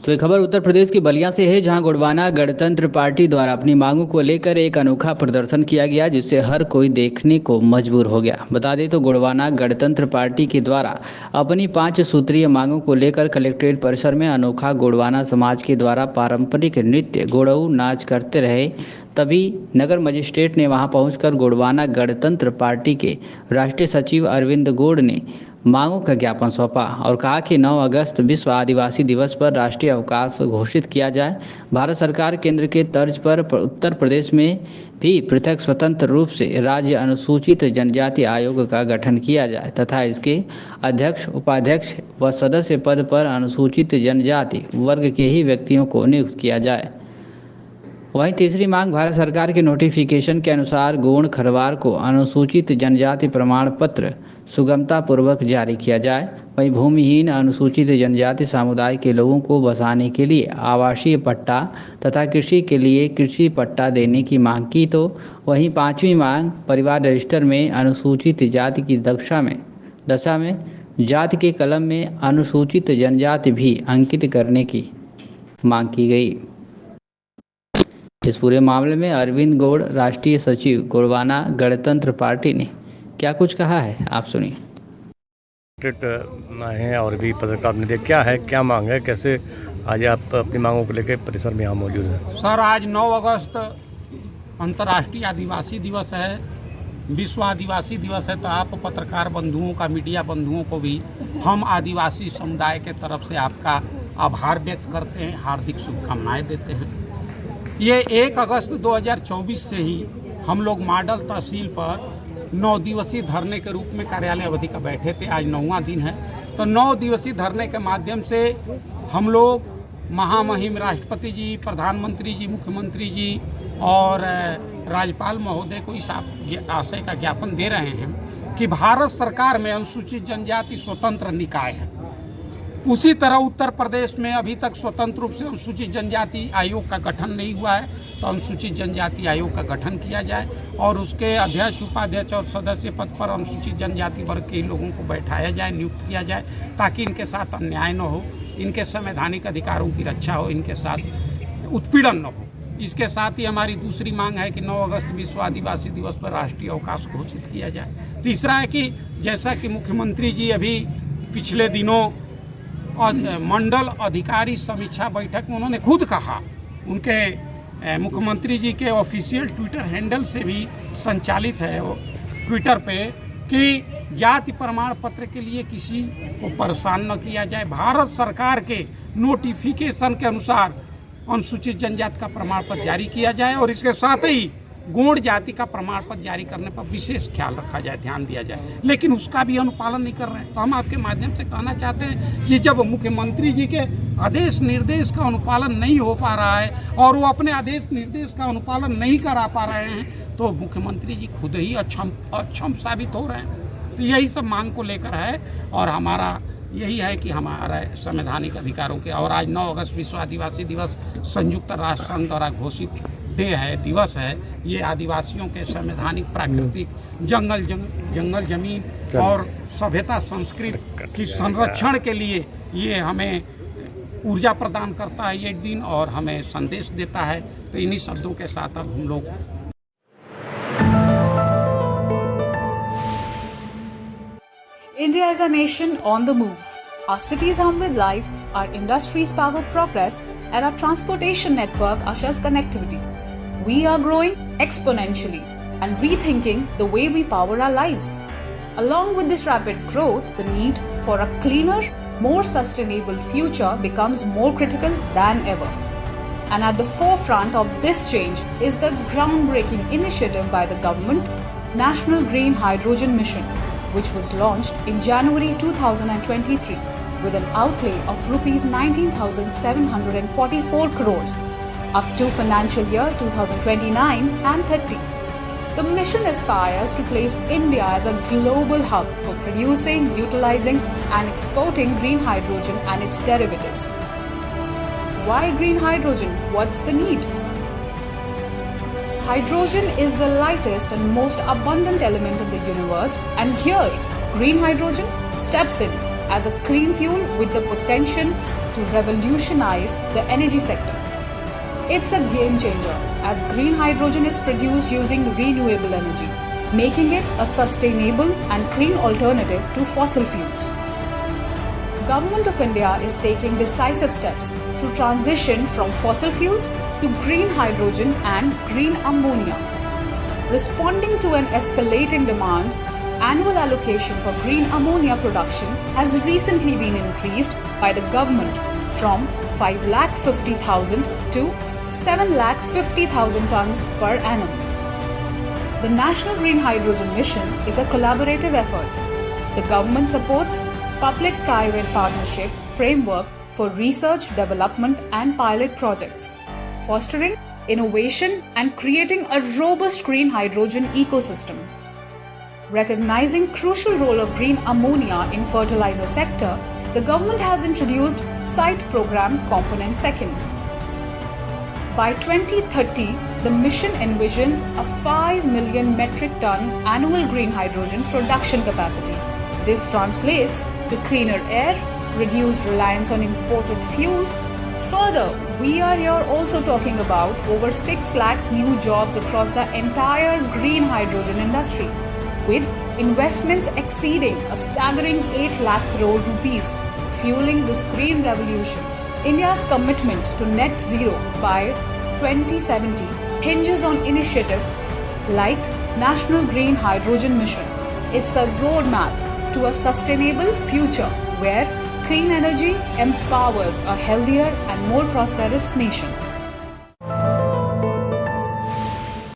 तो ये खबर उत्तर प्रदेश की बलिया से है, जहां गोंडवाना गणतंत्र पार्टी द्वारा अपनी मांगों को लेकर एक अनोखा प्रदर्शन किया गया, जिससे हर कोई देखने को मजबूर हो गया। बता दें तो गोंडवाना गणतंत्र पार्टी के द्वारा अपनी 5 सूत्रीय मांगों को लेकर कलेक्ट्रेट परिसर में अनोखा गोंडवाना समाज के द्वारा पारंपरिक नृत्य गोड़ऊ नाच करते रहे। तभी नगर मजिस्ट्रेट ने वहां पहुंचकर गोंडवाना गणतंत्र पार्टी के राष्ट्रीय सचिव अरविंद गौड़ ने मांगों का ज्ञापन सौंपा और कहा कि 9 अगस्त विश्व आदिवासी दिवस पर राष्ट्रीय अवकाश घोषित किया जाए। भारत सरकार केंद्र के तर्ज पर उत्तर प्रदेश में भी पृथक स्वतंत्र रूप से राज्य अनुसूचित जनजाति आयोग का गठन किया जाए तथा इसके अध्यक्ष, उपाध्यक्ष व सदस्य पद पर अनुसूचित जनजाति वर्ग के ही व्यक्तियों को नियुक्त किया जाए। वहीं तीसरी मांग, भारत सरकार के नोटिफिकेशन के अनुसार गोंड खरवार को अनुसूचित जनजाति प्रमाण पत्र सुगमता पूर्वक जारी किया जाए। वहीं भूमिहीन अनुसूचित जनजाति समुदाय के लोगों को बसाने के लिए आवासीय पट्टा तथा कृषि के लिए कृषि पट्टा देने की मांग की। तो वहीं पांचवी मांग, परिवार रजिस्टर में अनुसूचित जाति की दशा में जाति के कलम में अनुसूचित जनजाति भी अंकित करने की मांग की गई। इस पूरे मामले में अरविंद गौड़, राष्ट्रीय सचिव गोंडवाना गणतंत्र पार्टी ने क्या कुछ कहा है, आप सुनिए। हैं और भी पत्रकार ने देख क्या मांग है, कैसे आज आप अपनी मांगों को लेकर परिसर में यहाँ मौजूद हैं? सर, आज 9 अगस्त अंतर्राष्ट्रीय आदिवासी दिवस है, विश्व आदिवासी दिवस है। तो आप पत्रकार बंधुओं का, मीडिया बंधुओं को भी हम आदिवासी समुदाय के तरफ से आपका आभार व्यक्त करते हैं, हार्दिक शुभकामनाएं देते हैं। ये 1 अगस्त 2024 से ही हम लोग मॉडल तहसील पर 9 दिवसीय धरने के रूप में कार्यालय अवधि का बैठे थे। आज 9वां दिन है। तो 9 दिवसीय धरने के माध्यम से हम लोग महामहिम राष्ट्रपति जी, प्रधानमंत्री जी, मुख्यमंत्री जी और राज्यपाल महोदय को इस आशय का ज्ञापन दे रहे हैं कि भारत सरकार में अनुसूचित जनजाति स्वतंत्र निकाय है। उसी तरह उत्तर प्रदेश में अभी तक स्वतंत्र रूप से अनुसूचित जनजाति आयोग का गठन नहीं हुआ है, तो अनुसूचित जनजाति आयोग का गठन किया जाए और उसके अध्यक्ष, उपाध्यक्ष और सदस्य पद पर अनुसूचित जनजाति वर्ग के लोगों को बैठाया जाए, नियुक्त किया जाए, ताकि इनके साथ अन्याय न हो, इनके संवैधानिक अधिकारों की रक्षा हो, इनके साथ उत्पीड़न न हो। इसके साथ ही हमारी दूसरी मांग है कि 9 अगस्त विश्व आदिवासी दिवस पर राष्ट्रीय अवकाश घोषित किया जाए। तीसरा है कि जैसा कि मुख्यमंत्री जी अभी पिछले दिनों मंडल अधिकारी समीक्षा बैठक में उन्होंने खुद कहा, उनके मुख्यमंत्री जी के ऑफिशियल ट्विटर हैंडल से भी संचालित है वो ट्विटर पे, कि जाति प्रमाण पत्र के लिए किसी को परेशान न किया जाए। भारत सरकार के नोटिफिकेशन के अनुसार अनुसूचित जनजाति का प्रमाण पत्र जारी किया जाए और इसके साथ ही गोंड जाति का प्रमाण पत्र जारी करने पर विशेष ख्याल रखा जाए, ध्यान दिया जाए। लेकिन उसका भी अनुपालन नहीं कर रहे हैं। तो हम आपके माध्यम से कहना चाहते हैं कि जब मुख्यमंत्री जी के आदेश निर्देश का अनुपालन नहीं हो पा रहा है और वो अपने आदेश निर्देश का अनुपालन नहीं करा पा रहे हैं, तो मुख्यमंत्री जी खुद ही अक्षम साबित हो रहे हैं। तो यही सब मांग को लेकर है और हमारा यही है कि हमारा संवैधानिक अधिकारों के, और आज 9 अगस्त विश्व आदिवासी दिवस संयुक्त राष्ट्र संघ द्वारा घोषित दिवस है। ये आदिवासियों के संवैधानिक, प्राकृतिक, जंगल जमीन और सभ्यता संस्कृति की संरक्षण के लिए ये हमें ऊर्जा प्रदान करता है ये दिन और हमें संदेश देता है। तो इन्हीं शब्दों के साथ अब हम लोग India is a nation on the move. Our cities hum with life, our industries power progress, and our transportation network ushers connectivity. We are growing exponentially and rethinking the way we power our lives. Along with this rapid growth, the need for a cleaner, more sustainable future becomes more critical than ever. And at the forefront of this change is the groundbreaking initiative by the government, National Green Hydrogen Mission, which was launched in January 2023 with an outlay of Rs 19,744 crores up to financial year 2029 and 30. The mission aspires to place India as a global hub for producing, utilizing and exporting green hydrogen and its derivatives. Why green hydrogen? What's the need? Hydrogen is the lightest and most abundant element in the universe, and here green hydrogen steps in. as a clean fuel with the potential to revolutionize the energy sector. It's a game changer as green hydrogen is produced using renewable energy, making it a sustainable and clean alternative to fossil fuels. Government of India is taking decisive steps to transition from fossil fuels to green hydrogen and green ammonia. Responding to an escalating demand, annual allocation for green ammonia production has recently been increased by the government from 5,50,000 to 7,50,000 tons per annum. The National Green Hydrogen Mission is a collaborative effort. The government supports public-private partnership framework for research, development and pilot projects, fostering innovation and creating a robust green hydrogen ecosystem. Recognizing crucial role of green ammonia in fertilizer sector, the government has introduced Site Program Component Second. By 2030, the mission envisions a 5 million metric ton annual green hydrogen production capacity. This translates to cleaner air, reduced reliance on imported fuels. Further, we are here also talking about over 6 lakh new jobs across the entire green hydrogen industry, with investments exceeding a staggering 8 lakh crore rupees, fueling this green revolution. India's commitment to net zero by 2070 hinges on initiative like National Green Hydrogen Mission. It's a roadmap to a sustainable future where clean energy empowers a healthier and more prosperous nation.